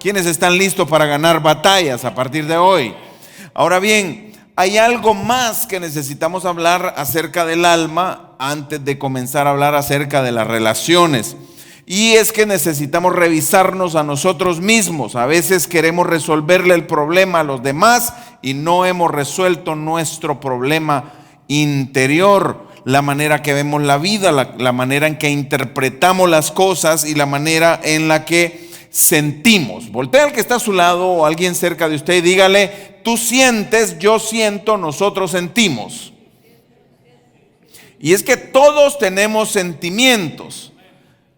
¿Quiénes están listos para ganar batallas a partir de hoy? Ahora bien, hay algo más que necesitamos hablar acerca del alma antes de comenzar a hablar acerca de las relaciones. Y es que necesitamos revisarnos a nosotros mismos. A veces queremos resolverle el problema a los demás y no hemos resuelto nuestro problema interior. La manera que vemos la vida, la manera en que interpretamos las cosas y la manera en la que sentimos. Voltea al que está a su lado o alguien cerca de usted y dígale: tú sientes, yo siento, nosotros sentimos. Y es que todos tenemos sentimientos.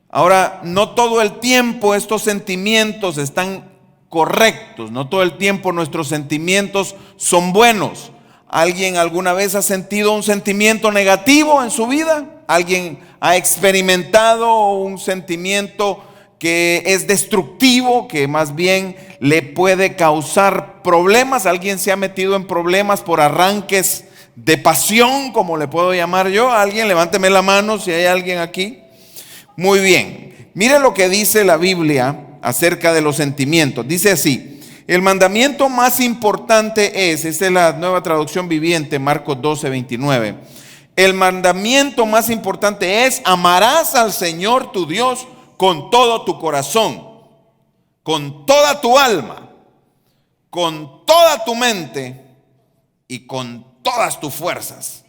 Ahora, no todo el tiempo estos sentimientos están correctos, no todo el tiempo nuestros sentimientos son buenos. ¿Alguien alguna vez ha sentido un sentimiento negativo en su vida? ¿Alguien ha experimentado un sentimiento que es destructivo, que más bien le puede causar problemas? ¿Alguien se ha metido en problemas por arranques de pasión, como le puedo llamar yo? ¿Alguien? Levánteme la mano si hay alguien aquí. Muy bien, mire lo que dice la Biblia acerca de los sentimientos. Dice así: el mandamiento más importante esta es la Nueva Traducción Viviente, Marcos 12:29. El mandamiento más importante es: amarás al Señor tu Dios con todo tu corazón, con toda tu alma, con toda tu mente y con todas tus fuerzas.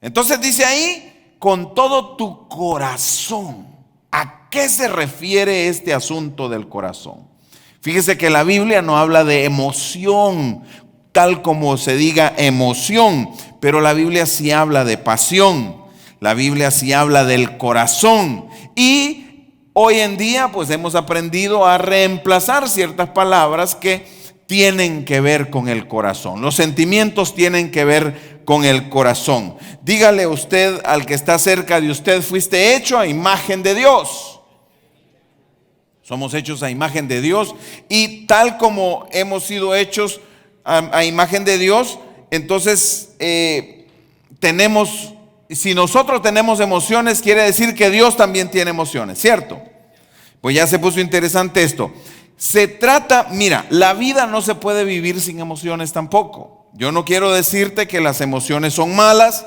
Entonces dice ahí: con todo tu corazón. ¿A qué se refiere este asunto del corazón? Fíjese que la Biblia no habla de emoción, tal como se diga emoción, pero la Biblia sí habla de pasión. La Biblia sí habla del corazón. Y hoy en día pues hemos aprendido a reemplazar ciertas palabras que tienen que ver con el corazón. Los sentimientos tienen que ver con el corazón. Dígale usted al que está cerca de usted: fuiste hecho a imagen de Dios. Somos hechos a imagen de Dios, y tal como hemos sido hechos a imagen de Dios, entonces si nosotros tenemos emociones, quiere decir que Dios también tiene emociones, ¿cierto? Pues ya se puso interesante esto. Se trata, mira, la vida no se puede vivir sin emociones tampoco. Yo no quiero decirte que las emociones son malas,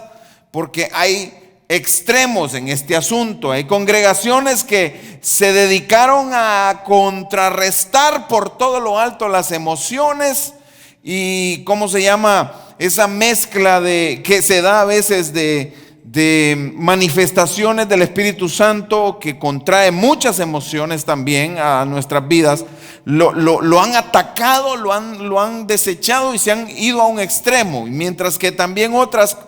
porque hay extremos en este asunto. Hay congregaciones que se dedicaron a contrarrestar por todo lo alto las emociones y ¿cómo se llama? Esa mezcla que se da a veces de manifestaciones del Espíritu Santo, que contrae muchas emociones también a nuestras vidas. Lo han atacado, lo han desechado y se han ido a un extremo, mientras que también otras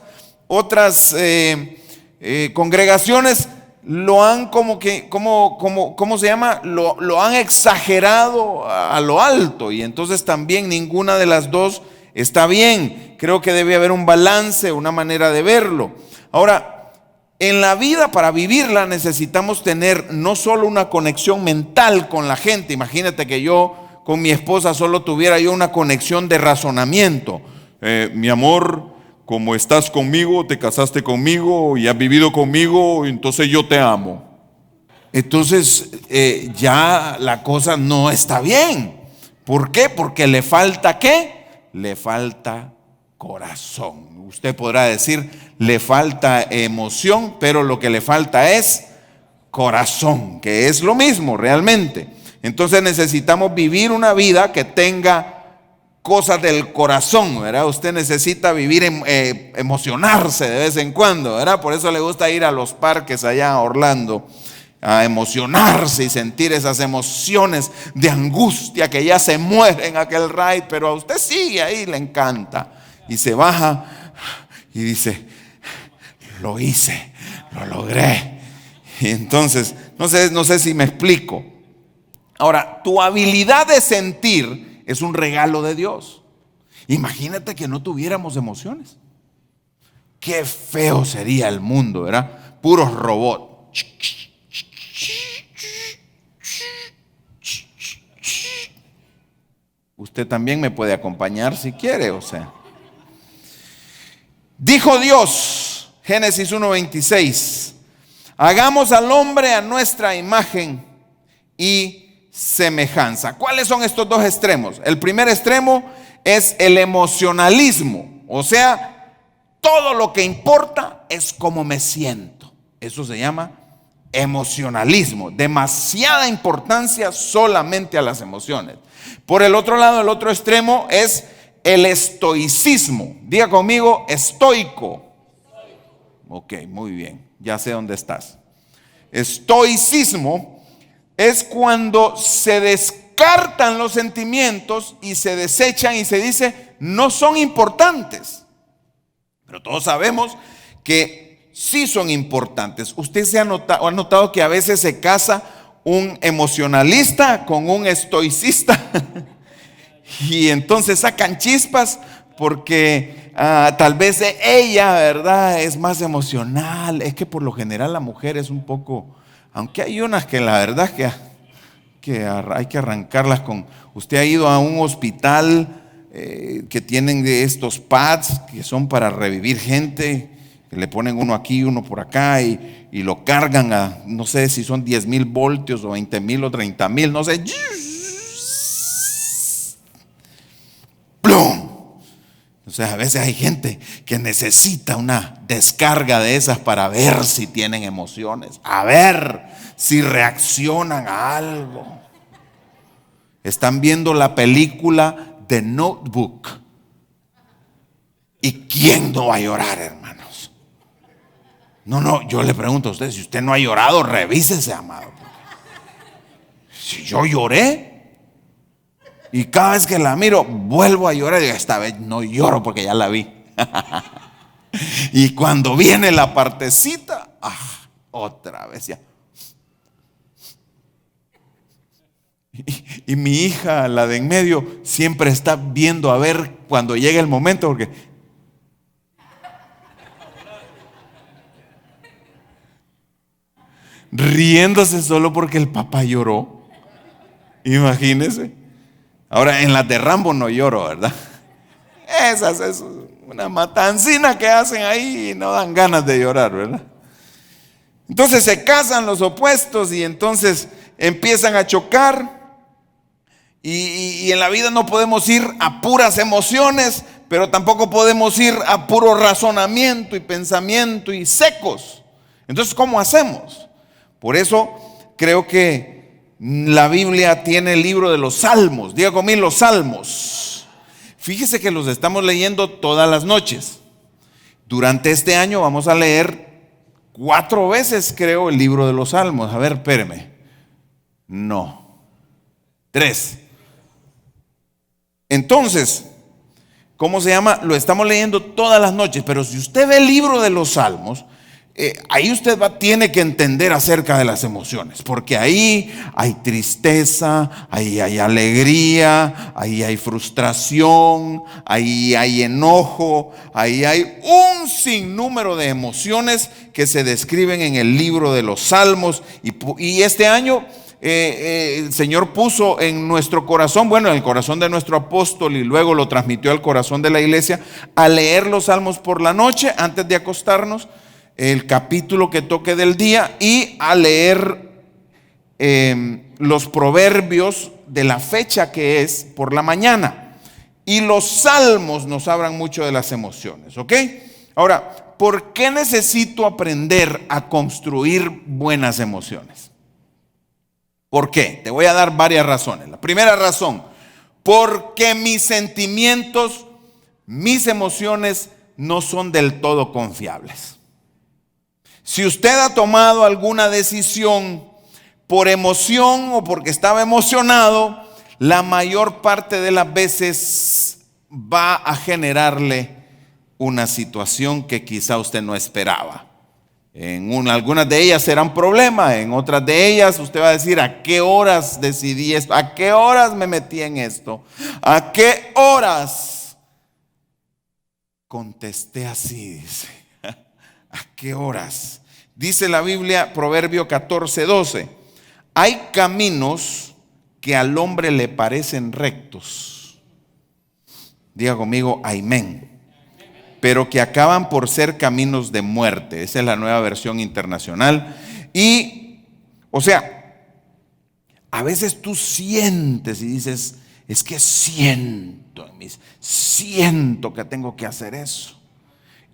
congregaciones lo han ¿cómo se llama? Lo han exagerado a lo alto, y entonces también ninguna de las dos está bien. Creo que debe haber un balance, una manera de verlo. Ahora, en la vida, para vivirla, necesitamos tener no solo una conexión mental con la gente. Imagínate que yo con mi esposa solo tuviera yo una conexión de razonamiento. Mi amor, como estás conmigo, te casaste conmigo y has vivido conmigo, entonces yo te amo. Entonces ya la cosa no está bien. ¿Por qué? Porque le falta ¿qué? Le falta corazón. Usted podrá decir, le falta emoción, pero lo que le falta es corazón, que es lo mismo realmente. Entonces necesitamos vivir una vida que tenga cosas del corazón, ¿verdad? Usted necesita vivir, emocionarse de vez en cuando, ¿verdad? Por eso le gusta ir a los parques allá a Orlando, a emocionarse y sentir esas emociones de angustia que ya se muere en aquel ride, pero a usted sigue ahí, le encanta. Y se baja y dice: lo hice, lo logré. Y entonces, no sé si me explico. Ahora, tu habilidad de sentir es un regalo de Dios. Imagínate que no tuviéramos emociones. Qué feo sería el mundo, ¿verdad? Puros robots. Usted también me puede acompañar si quiere, o sea. Dijo Dios, Génesis 1:26, hagamos al hombre a nuestra imagen y semejanza. ¿Cuáles son estos dos extremos? El primer extremo es el emocionalismo, o sea, todo lo que importa es cómo me siento. Eso se llama emocionalismo, demasiada importancia solamente a las emociones. Por el otro lado, el otro extremo es el estoicismo. Diga conmigo, estoico. Ok, muy bien, ya sé dónde estás. Estoicismo es cuando se descartan los sentimientos y se desechan y se dice no son importantes. Pero todos sabemos que sí son importantes. Usted ha notado que a veces se casa un emocionalista con un estoicista y entonces sacan chispas porque tal vez ella, ¿verdad?, es más emocional. Es que por lo general la mujer es un poco, aunque hay unas que la verdad que hay que arrancarlas con. Usted ha ido a un hospital que tienen de estos pads que son para revivir gente, que le ponen uno aquí, uno por acá y lo cargan a, no sé si son 10,000 voltios o 20,000 o 30,000, no sé. ¡Plum! Entonces a veces hay gente que necesita una descarga de esas para ver si tienen emociones, a ver si reaccionan a algo. Están viendo la película The Notebook. ¿Y quién no va a llorar, hermanos? No, yo le pregunto a usted, si usted no ha llorado, revísese, amado. Si yo lloré y cada vez que la miro vuelvo a llorar, y esta vez no lloro porque ya la vi. Y cuando viene la partecita, otra vez ya. Y mi hija, la de en medio, siempre está viendo a ver cuando llega el momento, porque riéndose solo porque el papá lloró. Imagínese. Ahora en las de Rambo no lloro, ¿verdad? Esas es una matancina que hacen ahí y no dan ganas de llorar, ¿verdad? Entonces se casan los opuestos y entonces empiezan a chocar. Y en la vida no podemos ir a puras emociones, pero tampoco podemos ir a puro razonamiento y pensamiento y secos. Entonces, ¿cómo hacemos? Por eso creo que la Biblia tiene el libro de los Salmos. Diga conmigo, los Salmos. Fíjese que los estamos leyendo todas las noches. Durante este año vamos a leer 4 veces, creo, el libro de los Salmos. A ver, espéreme. No. 3. Entonces, ¿cómo se llama? Lo estamos leyendo todas las noches, pero si usted ve el libro de los Salmos, ahí usted tiene que entender acerca de las emociones, porque ahí hay tristeza, ahí hay alegría, ahí hay frustración, ahí hay enojo, ahí hay un sinnúmero de emociones que se describen en el libro de los Salmos. Y este año el Señor puso en nuestro corazón, bueno, en el corazón de nuestro apóstol, y luego lo transmitió al corazón de la iglesia, a leer los Salmos por la noche antes de acostarnos, el capítulo que toque del día, y a leer los proverbios de la fecha que es por la mañana. Y los Salmos nos hablan mucho de las emociones, ¿ok? Ahora, ¿por qué necesito aprender a construir buenas emociones? ¿Por qué? Te voy a dar varias razones. La primera razón, porque mis sentimientos, mis emociones no son del todo confiables. Si usted ha tomado alguna decisión por emoción o porque estaba emocionado, la mayor parte de las veces va a generarle una situación que quizá usted no esperaba. Algunas de ellas serán problemas, en otras de ellas usted va a decir: ¿a qué horas decidí esto? ¿A qué horas me metí en esto? ¿A qué horas contesté así? Dice. ¿A qué horas? Dice la Biblia, Proverbio 14:12: hay caminos que al hombre le parecen rectos. Diga conmigo, amén. Pero que acaban por ser caminos de muerte. Esa es la Nueva Versión Internacional. Y, o sea, A veces tú sientes y dices, es que siento que tengo que hacer eso.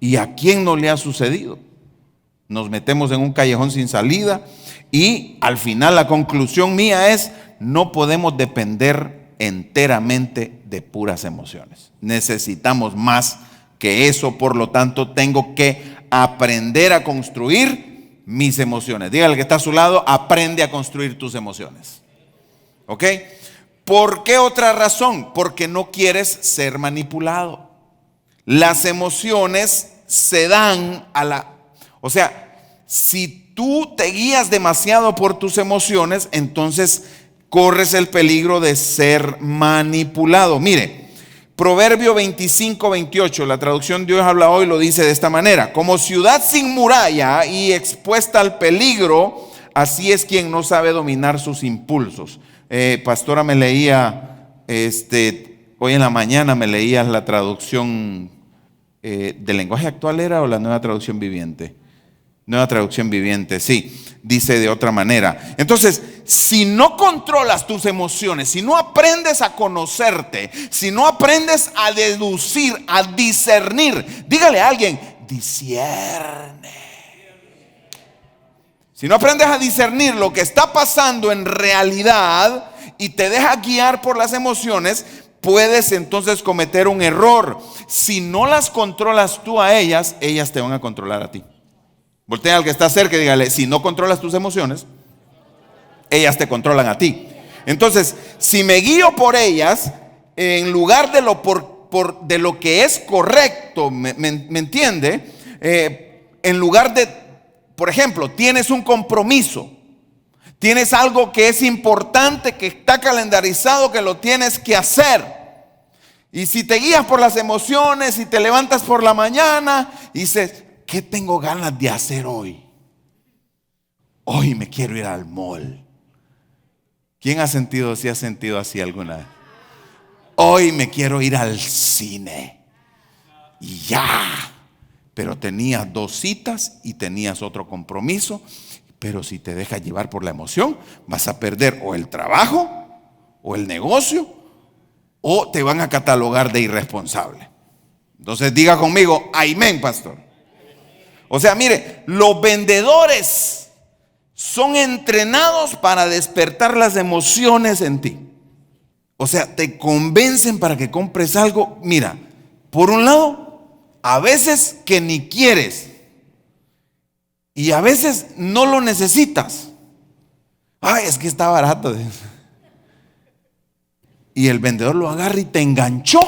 ¿Y a quién no le ha sucedido? Nos metemos en un callejón sin salida y al final la conclusión mía es, no podemos depender enteramente de puras emociones. Necesitamos más que eso, por lo tanto tengo que aprender a construir mis emociones. Dígale que está a su lado, aprende a construir tus emociones. ¿Ok? ¿Por qué otra razón? Porque no quieres ser manipulado. Las emociones se dan o sea, si tú te guías demasiado por tus emociones, entonces corres el peligro de ser manipulado. Mire, Proverbio 25-28, la traducción Dios habla hoy, lo dice de esta manera: como ciudad sin muralla y expuesta al peligro, así es quien no sabe dominar sus impulsos. Pastora, me leía, hoy en la mañana me leías la traducción del lenguaje actual, ¿era o la nueva traducción viviente? Nueva traducción viviente, sí, dice de otra manera. Entonces, si no controlas tus emociones, si no aprendes a conocerte, si no aprendes a deducir, a discernir, dígale a alguien, discierne. Si no aprendes a discernir lo que está pasando en realidad y te dejas guiar por las emociones, puedes entonces cometer un error. Si no las controlas tú a ellas, ellas te van a controlar a ti. Voltea al que está cerca y dígale, si no controlas tus emociones, ellas te controlan a ti. Entonces, si me guío por ellas, en lugar de de lo que es correcto, ¿me entiende? En lugar de, por ejemplo, tienes un compromiso, tienes algo que es importante, que está calendarizado, que lo tienes que hacer. Y si te guías por las emociones y te levantas por la mañana y dices, ¿qué tengo ganas de hacer hoy? Hoy me quiero ir al mall. ¿Quién ha sentido así alguna vez? Hoy me quiero ir al cine. Y ya. Pero tenías 2 citas y tenías otro compromiso. Pero si te dejas llevar por la emoción, vas a perder o el trabajo o el negocio, o te van a catalogar de irresponsable. Entonces diga conmigo, amén, pastor. O sea, mire, los vendedores son entrenados para despertar las emociones en ti. O sea, te convencen para que compres algo. Mira, por un lado, a veces que ni quieres y a veces no lo necesitas. Ay, es que está barato. Y el vendedor lo agarra y te enganchó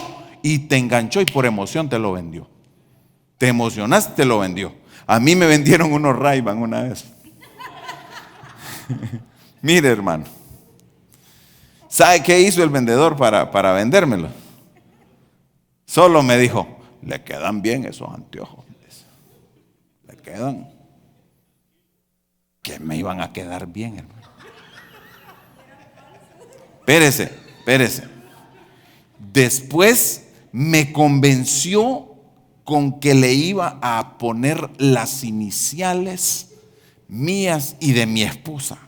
y por emoción te lo vendió. Te emocionaste, te lo vendió. A mí me vendieron unos Ray-Ban una vez. Mire, hermano, ¿sabe qué hizo el vendedor para vendérmelo? Solo me dijo, le quedan bien esos anteojos. Le quedan. Que me iban a quedar bien, hermano. Espérese. Después me convenció con que le iba a poner las iniciales mías y de mi esposa.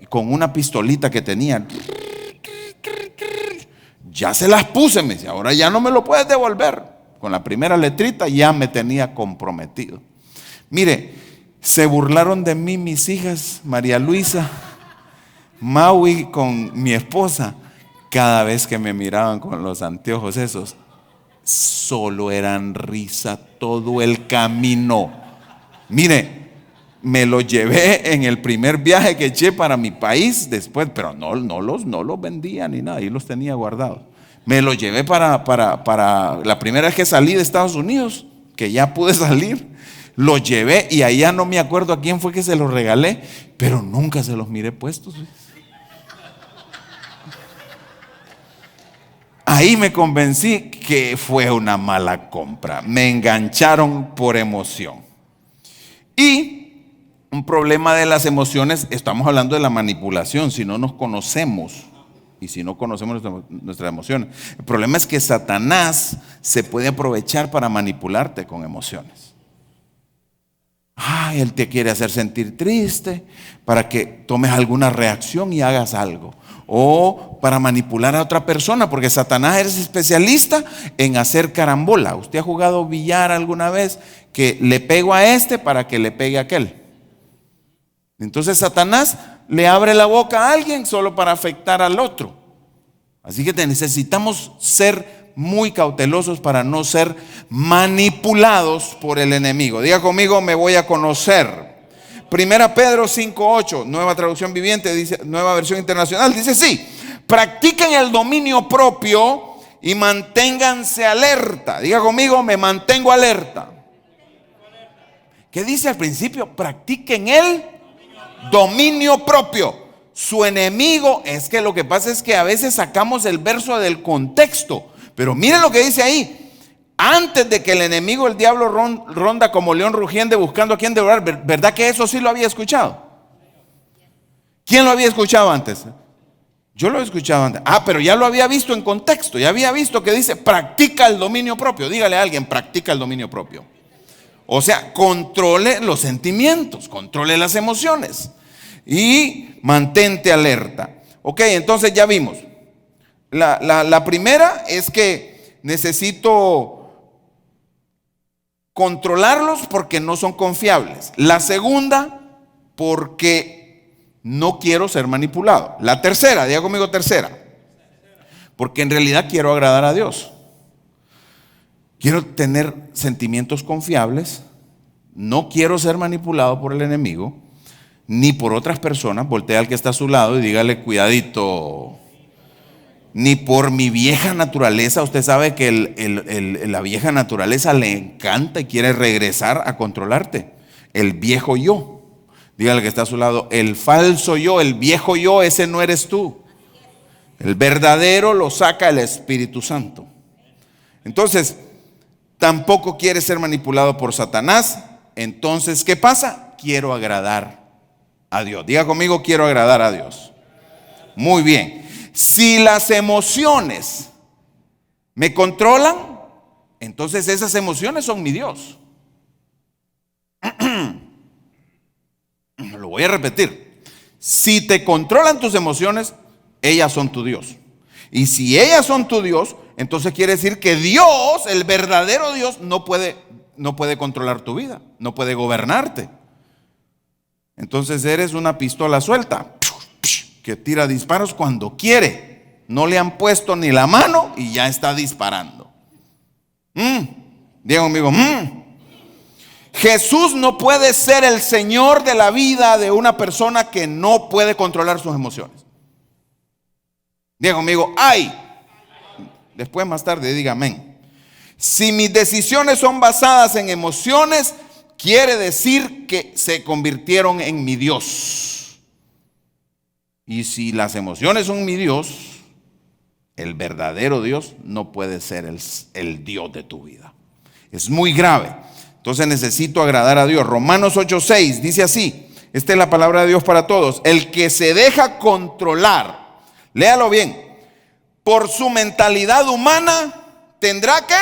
Y con una pistolita que tenía. Ya se las puse, me dice, ahora ya no me lo puedes devolver. Con la primera letrita ya me tenía comprometido. Mire, se burlaron de mí mis hijas, María Luisa, Maui con mi esposa. Cada vez que me miraban con los anteojos esos, solo eran risa todo el camino. Mire, me lo llevé en el primer viaje que eché para mi país después, pero no los vendía ni nada, ahí los tenía guardados. Me lo llevé para la primera vez que salí de Estados Unidos, que ya pude salir, lo llevé y allá no me acuerdo a quién fue que se los regalé, pero nunca se los miré puestos. Ahí me convencí que fue una mala compra. Me engancharon por emoción. Y un problema de las emociones, estamos hablando de la manipulación, si no nos conocemos y si no conocemos nuestras emociones. El problema es que Satanás se puede aprovechar para manipularte con emociones. Él te quiere hacer sentir triste para que tomes alguna reacción y hagas algo. O para manipular a otra persona, porque Satanás es especialista en hacer carambola. ¿Usted ha jugado billar alguna vez? Que le pego a este para que le pegue a aquel. Entonces Satanás le abre la boca a alguien solo para afectar al otro. Así que necesitamos ser muy cautelosos para no ser manipulados por el enemigo. Diga conmigo, me voy a conocer. Primera Pedro 5:8, nueva traducción viviente, dice, nueva versión internacional, dice sí: practiquen el dominio propio y manténganse alerta. Diga conmigo, me mantengo alerta. ¿Qué dice al principio? Practiquen el dominio propio. Su enemigo, es que lo que pasa es que a veces sacamos el verso del contexto, pero miren lo que dice ahí. Antes de que el enemigo, el diablo, ronda como león rugiente buscando a quien devorar. ¿Verdad que eso sí lo había escuchado? ¿Quién lo había escuchado antes? Yo lo he escuchado antes. Pero ya lo había visto en contexto. Ya había visto que dice, practica el dominio propio. Dígale a alguien, practica el dominio propio. O sea, controle los sentimientos, controle las emociones y mantente alerta. Ok, entonces ya vimos. La primera es que necesito controlarlos porque no son confiables. La segunda, porque no quiero ser manipulado. La tercera, diga conmigo tercera, porque en realidad quiero agradar a Dios. Quiero tener sentimientos confiables, no quiero ser manipulado por el enemigo, ni por otras personas. Voltea al que está a su lado y dígale, cuidadito. Ni por mi vieja naturaleza. Usted sabe que la vieja naturaleza le encanta y quiere regresar a controlarte. El viejo yo. Dígale que está a su lado, el falso yo, el viejo yo, ese no eres tú. El verdadero lo saca el Espíritu Santo. Entonces, tampoco quiere ser manipulado por Satanás. Entonces, ¿qué pasa? Quiero agradar a Dios. Diga conmigo, quiero agradar a Dios. Muy bien. Si las emociones me controlan, entonces esas emociones son mi Dios. Lo voy a repetir. Si te controlan tus emociones, ellas son tu Dios. Y si ellas son tu Dios, entonces quiere decir que Dios, el verdadero Dios, no puede controlar tu vida, no puede gobernarte. Entonces eres una pistola suelta que tira disparos cuando quiere. No le han puesto ni la mano y ya está disparando. Diga conmigo, Jesús no puede ser el Señor de la vida de una persona que no puede controlar sus emociones. Diga conmigo, ay. Después más tarde diga amén. Si mis decisiones son basadas en emociones, quiere decir que se convirtieron en mi Dios. Y si las emociones son mi Dios, el verdadero Dios no puede ser el Dios de tu vida. Es muy grave. Entonces necesito agradar a Dios. Romanos 8:6 dice así. Esta es la palabra de Dios para todos. El que se deja controlar, léalo bien, por su mentalidad humana, tendrá que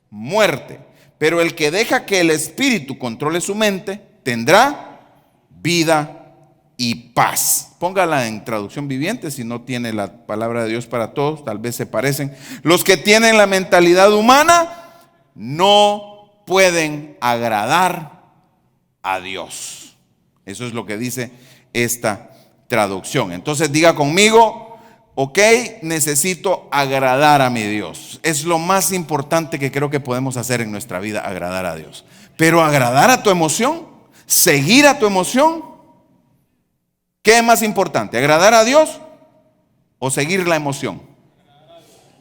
muerte. Pero el que deja que el Espíritu controle su mente, tendrá vida y paz. Póngala en traducción viviente si no tiene la palabra de Dios para todos, tal vez se parecen. Los que tienen la mentalidad humana no pueden agradar a Dios. Eso es lo que dice esta traducción. Entonces diga conmigo, ok, necesito agradar a mi Dios. Es lo más importante que creo que podemos hacer en nuestra vida, agradar a Dios. Pero agradar a tu emoción, seguir a tu emoción, ¿qué es más importante? ¿Agradar a Dios o seguir la emoción?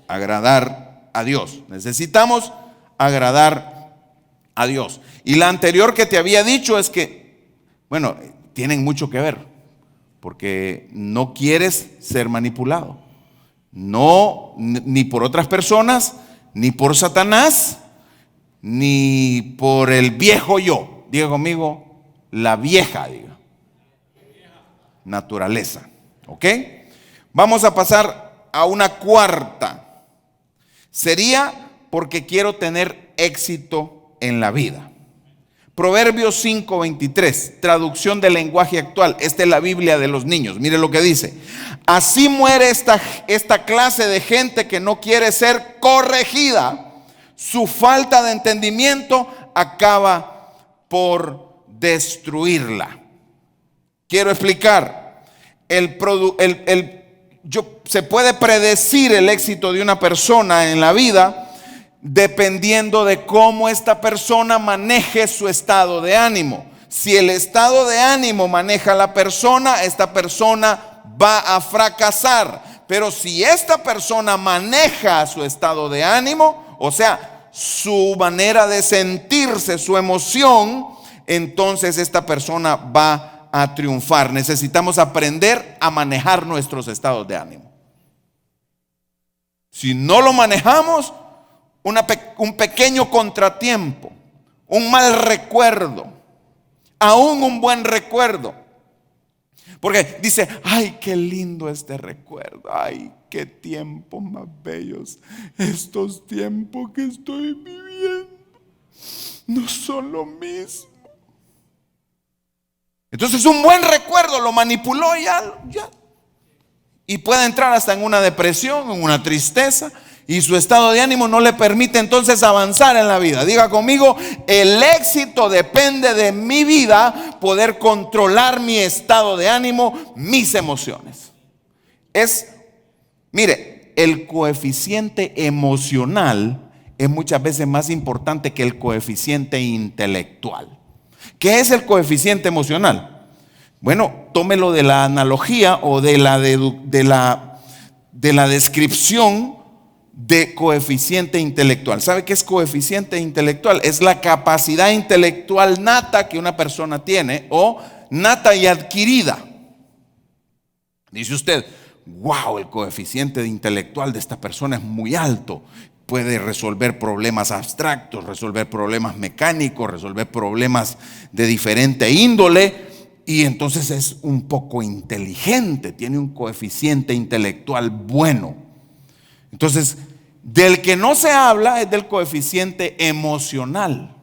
Agradar a Dios. Necesitamos agradar a Dios. Y la anterior que te había dicho es que, bueno, tienen mucho que ver, porque no quieres ser manipulado. No, ni por otras personas, ni por Satanás, ni por el viejo yo. Diga conmigo, la vieja, diga. Naturaleza. ¿Ok? Vamos a pasar a una cuarta. Sería porque quiero tener éxito en la vida. Proverbios 5:23, traducción del lenguaje actual. Esta es la Biblia de los niños. Mire lo que dice. Así muere esta clase de gente que no quiere ser corregida. Su falta de entendimiento acaba por destruirla. Quiero explicar. Se puede predecir el éxito de una persona en la vida dependiendo de cómo esta persona maneje su estado de ánimo. Si el estado de ánimo maneja a la persona, esta persona va a fracasar. Pero si esta persona maneja su estado de ánimo, o sea, su manera de sentirse, su emoción, entonces esta persona va a triunfar. Necesitamos aprender a manejar nuestros estados de ánimo. Si no lo manejamos, un pequeño contratiempo, un mal recuerdo, aún un buen recuerdo. Porque dice, ay, qué lindo este recuerdo, ay, qué tiempos más bellos, estos tiempos que estoy viviendo no son lo mismo. Entonces un buen recuerdo lo manipuló ya. Y puede entrar hasta en una depresión, en una tristeza, y su estado de ánimo no le permite entonces avanzar en la vida. Diga conmigo, el éxito depende de mi vida, poder controlar mi estado de ánimo, mis emociones. Mire, el coeficiente emocional es muchas veces más importante que el coeficiente intelectual. ¿Qué es el coeficiente emocional? Bueno, tómelo de la analogía o de la descripción de coeficiente intelectual. ¿Sabe qué es coeficiente intelectual? Es la capacidad intelectual nata que una persona tiene, o nata y adquirida. Dice usted, wow, el coeficiente intelectual de esta persona es muy alto. Puede resolver problemas abstractos, resolver problemas mecánicos, resolver problemas de diferente índole. Y entonces es un poco inteligente, tiene un coeficiente intelectual bueno. Entonces, del que no se habla es del coeficiente emocional.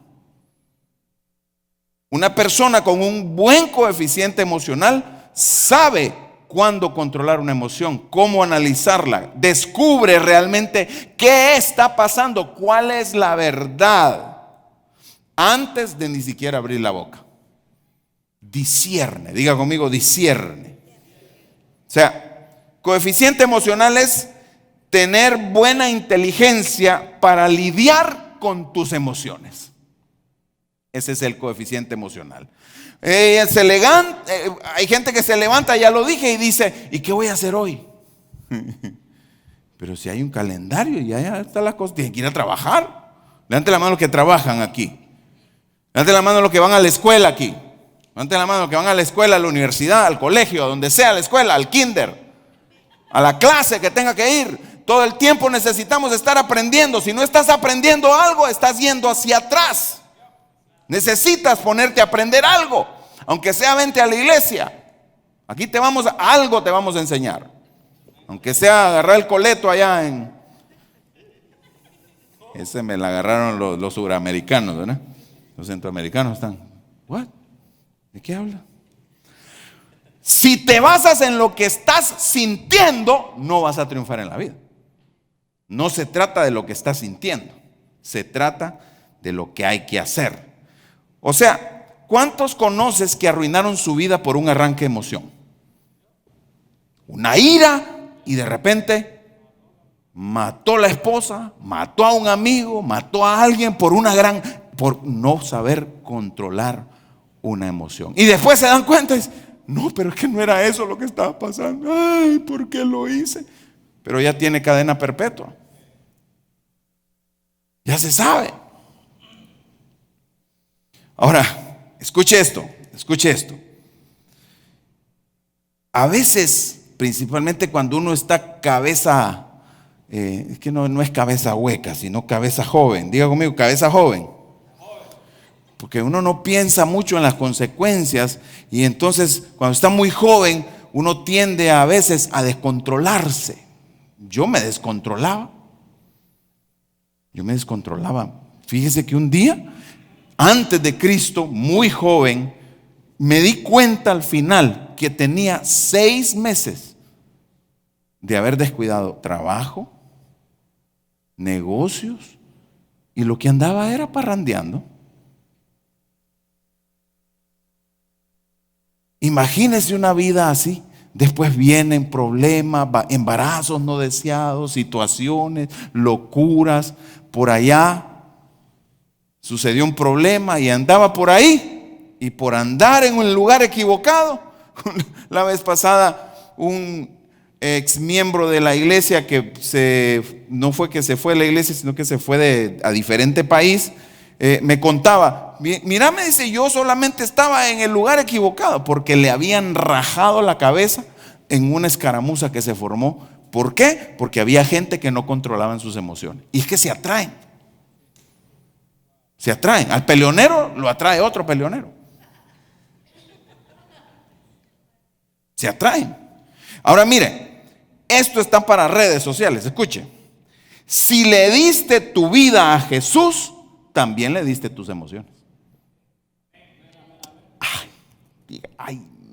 Una persona con un buen coeficiente emocional sabe cuándo controlar una emoción, cómo analizarla, descubre realmente qué está pasando, cuál es la verdad, antes de ni siquiera abrir la boca. Discierne, diga conmigo, discierne. O sea, coeficiente emocional es tener buena inteligencia para lidiar con tus emociones. Ese es el coeficiente emocional. Hay gente que se levanta, ya lo dije, y dice, ¿y qué voy a hacer hoy? Pero si hay un calendario, ya está la cosa, tienen que ir a trabajar. Levante la mano los que trabajan aquí. Levante la mano los que van a la escuela aquí. Levante la mano los que van a la escuela, a la universidad, al colegio, a donde sea, a la escuela, al kinder, a la clase que tenga que ir. Todo el tiempo necesitamos estar aprendiendo. Si no estás aprendiendo algo, estás yendo hacia atrás. Necesitas ponerte a aprender algo, aunque sea vente a la iglesia. Aquí te vamos a enseñar. Aunque sea agarrar el coleto allá en... Ese me la agarraron los suramericanos, ¿verdad? Los centroamericanos están, ¿what? ¿De qué habla? Si te basas en lo que estás sintiendo, no vas a triunfar en la vida. No se trata de lo que estás sintiendo, se trata de lo que hay que hacer. O sea, ¿cuántos conoces que arruinaron su vida por un arranque de emoción? Una ira, y de repente mató a la esposa, mató a un amigo, mató a alguien por no saber controlar una emoción. Y después se dan cuenta y dicen, no, pero es que no era eso lo que estaba pasando. Ay, ¿por qué lo hice? Pero ya tiene cadena perpetua. Ya se sabe. Ahora, escuche esto. A veces, principalmente cuando uno está cabeza, es que no es cabeza hueca, sino cabeza joven. Diga conmigo, cabeza joven. Porque uno no piensa mucho en las consecuencias, y entonces cuando está muy joven uno tiende a veces a descontrolarse. Yo me descontrolaba. Fíjese que un día, antes de Cristo, muy joven, me di cuenta al final que tenía 6 meses de haber descuidado trabajo, negocios, y lo que andaba era parrandeando. Imagínese una vida así. Después vienen problemas, embarazos no deseados, situaciones, locuras. Por allá sucedió un problema y andaba por ahí. Y por andar en un lugar equivocado, la vez pasada un ex miembro de la iglesia no fue que se fue de la iglesia, sino que se fue a diferente país, me contaba, mira, me dice, yo solamente estaba en el lugar equivocado porque le habían rajado la cabeza en una escaramuza que se formó. ¿Por qué? Porque había gente que no controlaban sus emociones. Y es que se atraen. Se atraen. Al peleonero lo atrae otro peleonero. Se atraen. Ahora mire, esto está para redes sociales. Escuche. Si le diste tu vida a Jesús, también le diste tus emociones.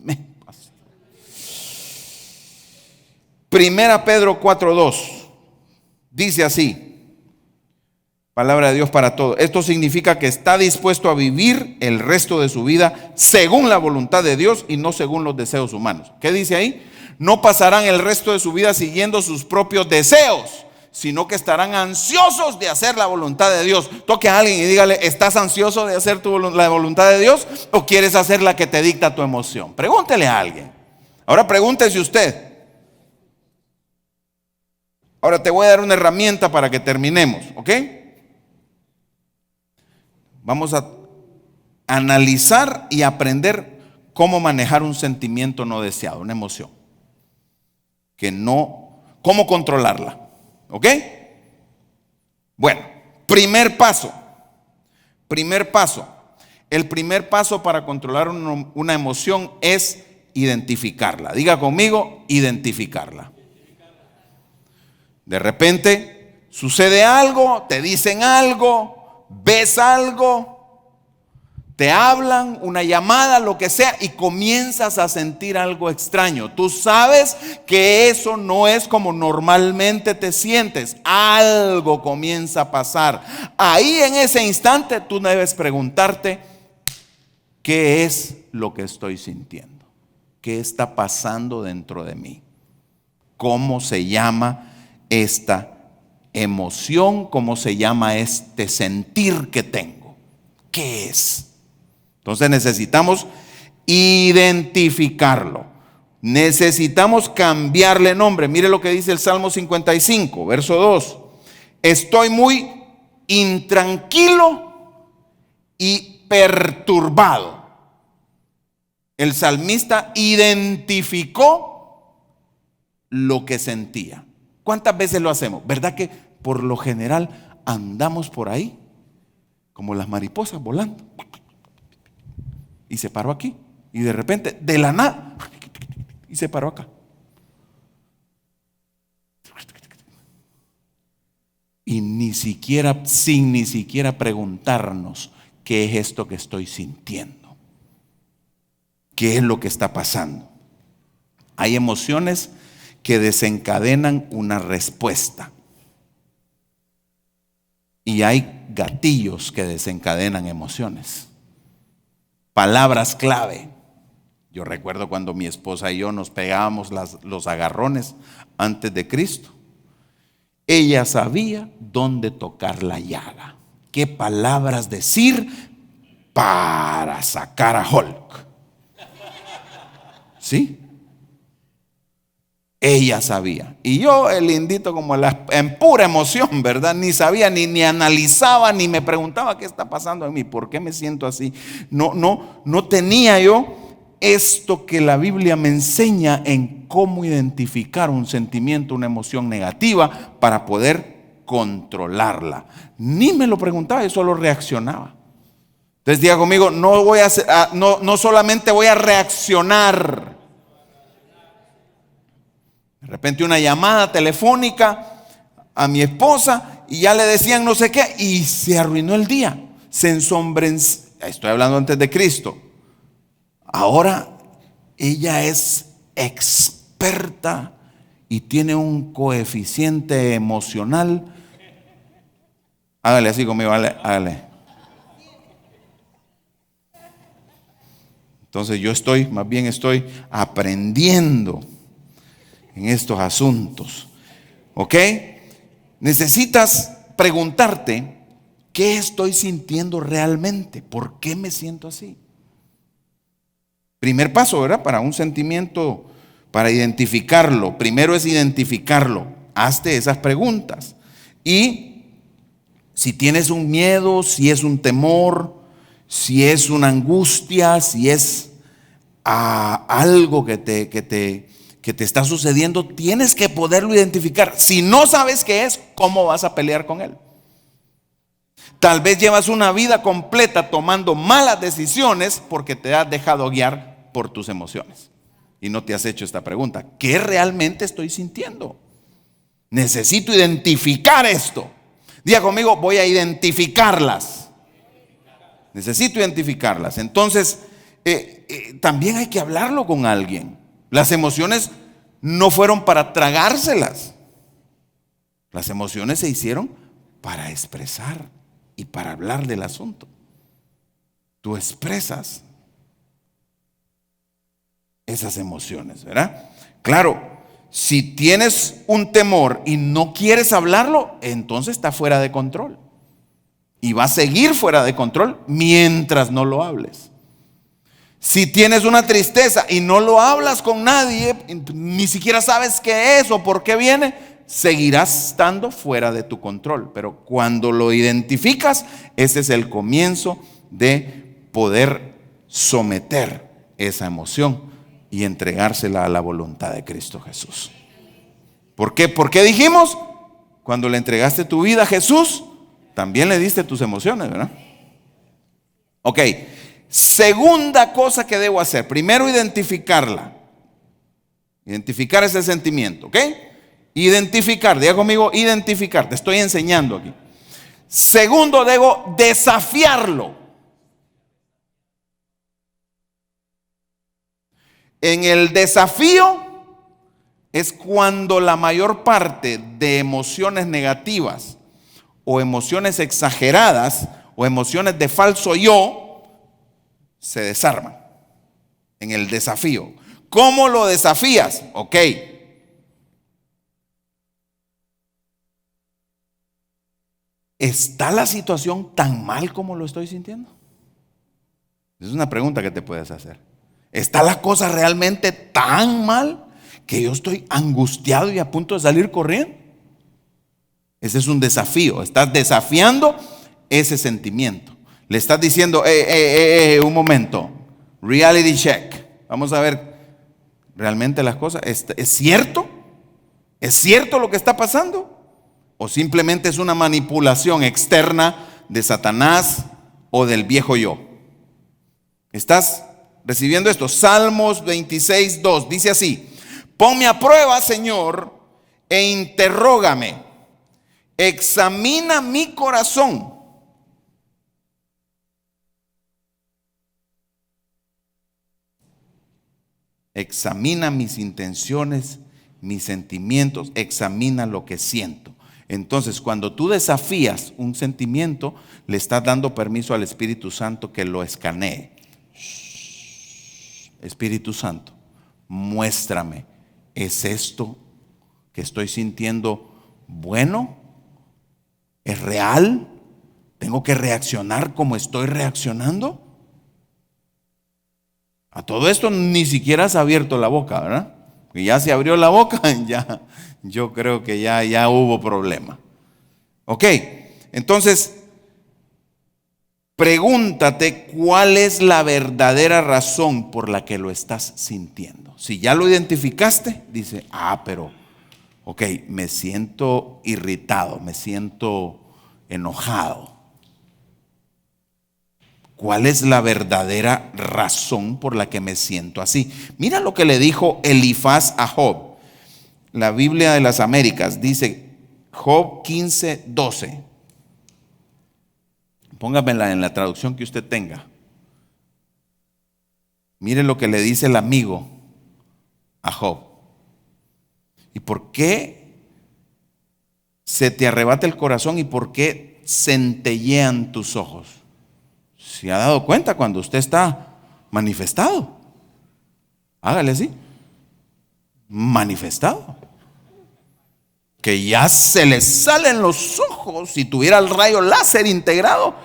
Me pasa. Primera Pedro 4:2 dice así, palabra de Dios para todos. Esto significa que está dispuesto a vivir el resto de su vida según la voluntad de Dios y no según los deseos humanos. ¿Qué dice ahí? No pasarán el resto de su vida siguiendo sus propios deseos, sino que estarán ansiosos de hacer la voluntad de Dios. Toque a alguien y dígale, ¿estás ansioso de hacer la voluntad de Dios o quieres hacer la que te dicta tu emoción? Pregúntele a alguien. Ahora pregúntese usted. Ahora te voy a dar una herramienta para que terminemos, ¿ok? Vamos a analizar y aprender cómo manejar un sentimiento no deseado, una emoción. Cómo controlarla. ¿Ok? Bueno, primer paso. El primer paso para controlar una emoción es identificarla. Diga conmigo, identificarla. De repente sucede algo, te dicen algo, ves algo, te hablan, una llamada, lo que sea, y comienzas a sentir algo extraño. Tú sabes que eso no es como normalmente te sientes. Algo comienza a pasar. Ahí en ese instante tú debes preguntarte, ¿qué es lo que estoy sintiendo? ¿Qué está pasando dentro de mí? ¿Cómo se llama esta emoción? ¿Cómo se llama este sentir que tengo? ¿Qué es? Entonces necesitamos identificarlo. Necesitamos cambiarle nombre. Mire lo que dice el Salmo 55, verso 2. Estoy muy intranquilo y perturbado. El salmista identificó lo que sentía. ¿Cuántas veces lo hacemos? ¿Verdad que por lo general andamos por ahí como las mariposas volando? Y se paró aquí. Y de repente, de la nada, y se paró acá. Y sin ni siquiera preguntarnos qué es esto que estoy sintiendo. ¿Qué es lo que está pasando? Hay emociones que desencadenan una respuesta. Y hay gatillos que desencadenan emociones. Palabras clave. Yo recuerdo cuando mi esposa y yo nos pegábamos los agarrones antes de Cristo. Ella sabía dónde tocar la llaga, qué palabras decir para sacar a Hulk. ¿Sí? Ella sabía. Y yo, el lindito, como en pura emoción, ¿verdad? Ni sabía, ni analizaba, ni me preguntaba qué está pasando en mí, por qué me siento así. No tenía yo esto que la Biblia me enseña en cómo identificar un sentimiento, una emoción negativa para poder controlarla. Ni me lo preguntaba, yo solo reaccionaba. Entonces diga conmigo, no solamente voy a reaccionar. De repente una llamada telefónica a mi esposa y ya le decían no sé qué y se arruinó el día. se ensombreció. Estoy hablando antes de Cristo. Ahora ella es experta y tiene un coeficiente emocional. Hágale así conmigo, hágale. Entonces más bien estoy aprendiendo en estos asuntos. ¿Ok? Necesitas preguntarte, ¿qué estoy sintiendo realmente? ¿Por qué me siento así? Primer paso, ¿verdad? Para un sentimiento, para identificarlo. Primero es identificarlo. Hazte esas preguntas. Y si tienes un miedo, si es un temor, si es una angustia, si es algo que te está sucediendo, tienes que poderlo identificar. Si no sabes qué es, ¿cómo vas a pelear con él? Tal vez llevas una vida completa tomando malas decisiones porque te has dejado guiar por tus emociones y no te has hecho esta pregunta: ¿qué realmente estoy sintiendo? Necesito identificar esto. Diga conmigo: voy a identificarlas. Necesito identificarlas. Entonces, también hay que hablarlo con alguien. Las emociones no fueron para tragárselas. Las emociones se hicieron para expresar y para hablar del asunto. Tú expresas esas emociones, ¿verdad? Claro, si tienes un temor y no quieres hablarlo, entonces está fuera de control. Y va a seguir fuera de control mientras no lo hables. Si tienes una tristeza y no lo hablas con nadie, ni siquiera sabes qué es o por qué viene, seguirás estando fuera de tu control. Pero cuando lo identificas, ese es el comienzo de poder someter esa emoción y entregársela a la voluntad de Cristo Jesús. ¿Por qué? ¿Por qué dijimos? Cuando le entregaste tu vida a Jesús, también le diste tus emociones, ¿verdad? Ok. Segunda cosa que debo hacer: primero identificarla. Identificar ese sentimiento, ¿ok? Identificar, diga conmigo, identificar. Te estoy enseñando aquí. Segundo, debo desafiarlo. En el desafío es cuando la mayor parte de emociones negativas o emociones exageradas o emociones de falso yo se desarman. En el desafío. ¿Cómo lo desafías? Ok. ¿Está la situación tan mal como lo estoy sintiendo? Es una pregunta que te puedes hacer. ¿Está la cosa realmente tan mal que yo estoy angustiado y a punto de salir corriendo? Ese es un desafío. Estás desafiando ese sentimiento. Le estás diciendo: un momento, reality check. Vamos a ver realmente las cosas. ¿Es cierto? ¿Es cierto lo que está pasando? ¿O simplemente es una manipulación externa de Satanás o del viejo yo? ¿Estás recibiendo esto? Salmos 26:2 dice así: ponme a prueba, Señor, e interrógame. Examina mi corazón. Examina mis intenciones, mis sentimientos, examina lo que siento. Entonces, cuando tú desafías un sentimiento, le estás dando permiso al Espíritu Santo que lo escanee. Espíritu Santo, muéstrame, ¿es esto que estoy sintiendo bueno? ¿Es real? ¿Tengo que reaccionar como estoy reaccionando? A todo esto ni siquiera has abierto la boca, ¿verdad? Y ya se abrió la boca, ya, yo creo que ya hubo problema. Ok, entonces pregúntate cuál es la verdadera razón por la que lo estás sintiendo. Si ya lo identificaste, dice: pero, ok, me siento irritado, me siento enojado. ¿Cuál es la verdadera razón por la que me siento así? Mira lo que le dijo Elifaz a Job. La Biblia de las Américas dice, Job 15:12. Póngamela en la traducción que usted tenga. Mire lo que le dice el amigo a Job. ¿Y por qué se te arrebata el corazón y por qué centellean tus ojos? ¿Se ha dado cuenta cuando usted está manifestado? Hágale así. Manifestado. Que ya se le salen los ojos. Si tuviera el rayo láser integrado,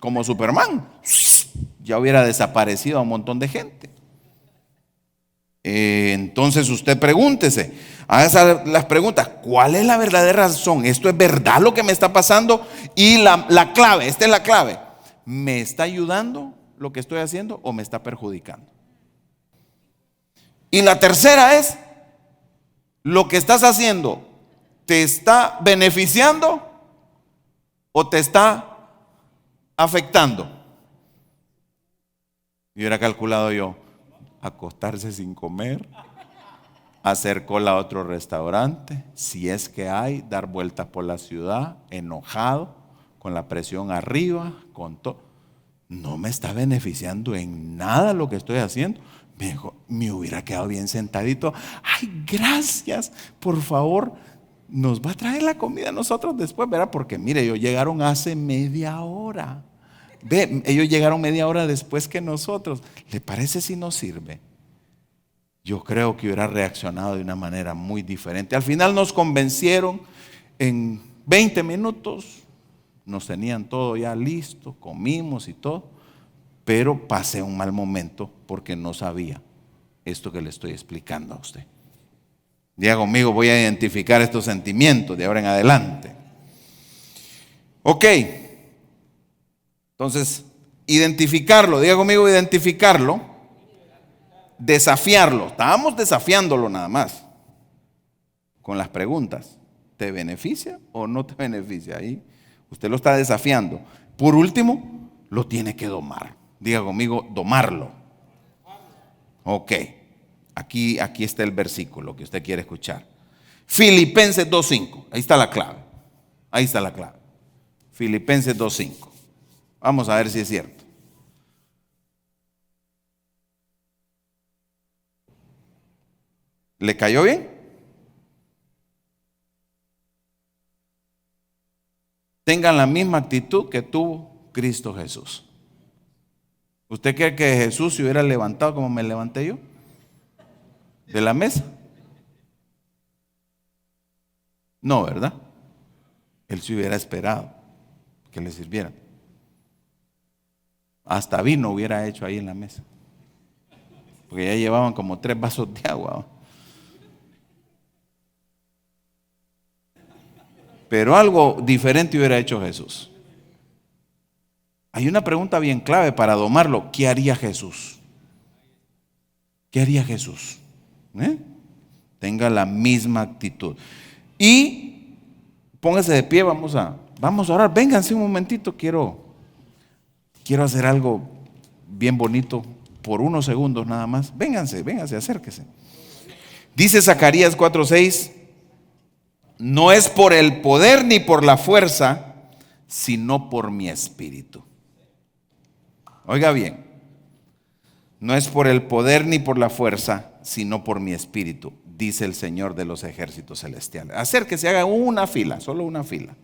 como Superman, ya hubiera desaparecido a un montón de gente. Entonces usted pregúntese, haga las preguntas: ¿cuál es la verdadera razón? ¿Esto es verdad lo que me está pasando? Y la clave, esta es la clave: ¿me está ayudando lo que estoy haciendo o me está perjudicando? Y la tercera es: ¿lo que estás haciendo te está beneficiando o te está afectando? Y hubiera calculado yo: acostarse sin comer, hacer cola a otro restaurante, si es que hay, dar vueltas por la ciudad, enojado, con la presión arriba, con todo. No me está beneficiando en nada lo que estoy haciendo. Me hubiera quedado bien sentadito. Ay, gracias, por favor, nos va a traer la comida a nosotros después, ¿verdad? Porque mire, ellos llegaron hace media hora. Ve, ellos llegaron media hora después que nosotros. ¿Le parece si nos sirve? Yo creo que hubiera reaccionado de una manera muy diferente. Al final nos convencieron. En 20 minutos nos tenían todo ya listo, comimos y todo. Pero pasé un mal momento porque no sabía esto que le estoy explicando a usted. Diga conmigo: voy a identificar estos sentimientos de ahora en adelante. Ok. Entonces, identificarlo, diga conmigo: identificarlo, desafiarlo. Estábamos desafiándolo nada más con las preguntas. ¿Te beneficia o no te beneficia? Ahí usted lo está desafiando. Por último, lo tiene que domar. Diga conmigo: domarlo. Ok, aquí está el versículo que usted quiere escuchar. Filipenses 2:5. Ahí está la clave. Ahí está la clave. Filipenses 2:5. Vamos a ver si es cierto. ¿Le cayó bien? Tengan la misma actitud que tuvo Cristo Jesús. ¿Usted cree que Jesús se hubiera levantado como me levanté yo? ¿De la mesa? No, ¿verdad? Él se hubiera esperado que le sirvieran. Hasta vino hubiera hecho ahí en la mesa. Porque ya llevaban como 3 vasos de agua. Pero algo diferente hubiera hecho Jesús. Hay una pregunta bien clave para domarlo. ¿Qué haría Jesús? ¿Qué haría Jesús? Tenga la misma actitud. Y póngase de pie, vamos a orar. Vénganse un momentito, quiero hacer algo bien bonito por unos segundos nada más. Vénganse, acérquese. Dice Zacarías 4:6: no es por el poder ni por la fuerza, sino por mi espíritu. Oiga bien, no es por el poder ni por la fuerza, sino por mi espíritu, dice el Señor de los ejércitos celestiales. Acérquese, haga una fila, solo una fila.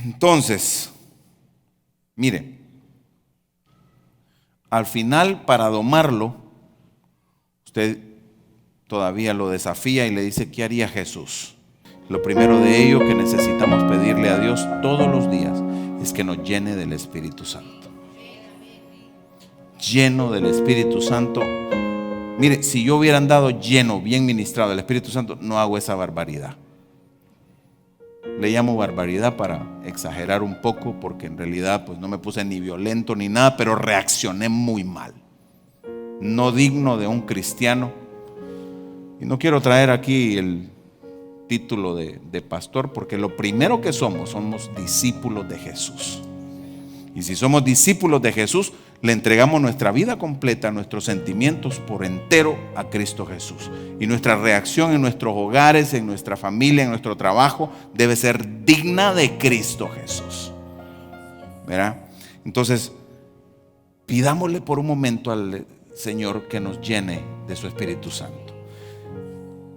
Entonces, mire, al final, para domarlo, usted todavía lo desafía y le dice: ¿qué haría Jesús? Lo primero de ello que necesitamos pedirle a Dios todos los días es que nos llene del Espíritu Santo. Lleno del Espíritu Santo. Mire, si yo hubiera andado lleno, bien ministrado del Espíritu Santo, no hago esa barbaridad. Le llamo barbaridad para exagerar un poco, porque en realidad pues no me puse ni violento ni nada, pero reaccioné muy mal, no digno de un cristiano. Y no quiero traer aquí el título de pastor, porque lo primero que somos discípulos de Jesús. Y si somos discípulos de Jesús, le entregamos nuestra vida completa, nuestros sentimientos por entero a Cristo Jesús. Y nuestra reacción en nuestros hogares, en nuestra familia, en nuestro trabajo, debe ser digna de Cristo Jesús. ¿Verdad? Entonces, pidámosle por un momento al Señor que nos llene de su Espíritu Santo.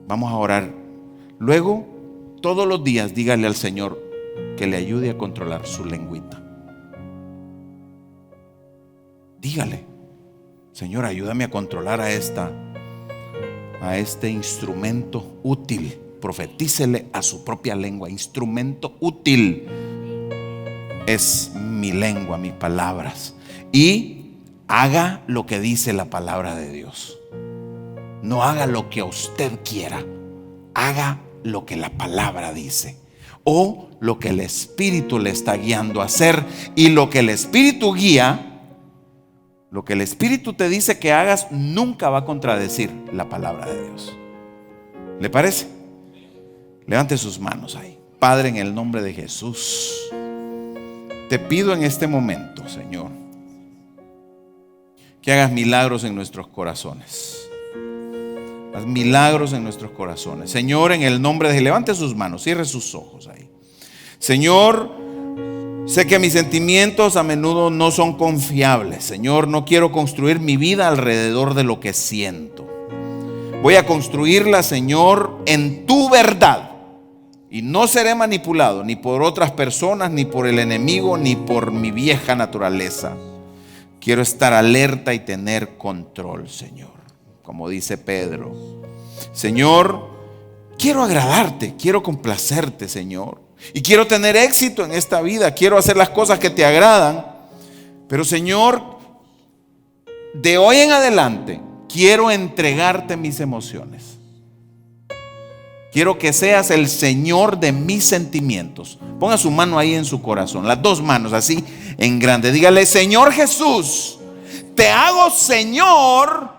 Vamos a orar. Luego, todos los días, dígale al Señor que le ayude a controlar su lengüita. Dígale: Señor, ayúdame a controlar a este instrumento útil. Profetícele a su propia lengua: instrumento útil es mi lengua, mis palabras. Y haga lo que dice la palabra de Dios. No haga lo que usted quiera, haga lo que la palabra dice, o lo que el Espíritu le está guiando a hacer. Y lo que el Espíritu guía, lo que el Espíritu te dice que hagas, nunca va a contradecir la palabra de Dios. ¿Le parece? Levante sus manos ahí. Padre, en el nombre de Jesús, te pido en este momento, Señor, que hagas milagros en nuestros corazones. Haz milagros en nuestros corazones, Señor, en el nombre de... Levante sus manos, cierre sus ojos ahí. Señor, sé que mis sentimientos a menudo no son confiables. Señor, no quiero construir mi vida alrededor de lo que siento. Voy a construirla, Señor, en tu verdad. Y no seré manipulado ni por otras personas, ni por el enemigo, ni por mi vieja naturaleza. Quiero estar alerta y tener control, Señor, como dice Pedro. Señor, quiero agradarte, quiero complacerte, Señor. Y quiero tener éxito en esta vida. Quiero hacer las cosas que te agradan. Pero, Señor, de hoy en adelante quiero entregarte mis emociones. Quiero que seas el Señor de mis sentimientos. Ponga su mano ahí en su corazón, las dos manos así en grande. Dígale: Señor Jesús, te hago Señor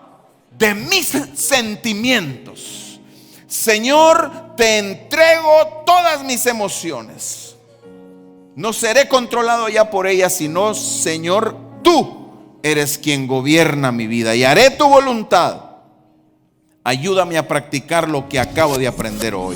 de mis sentimientos. Señor, te entrego todas mis emociones. No seré controlado ya por ellas, sino, Señor, tú eres quien gobierna mi vida, y haré tu voluntad. Ayúdame a practicar lo que acabo de aprender hoy.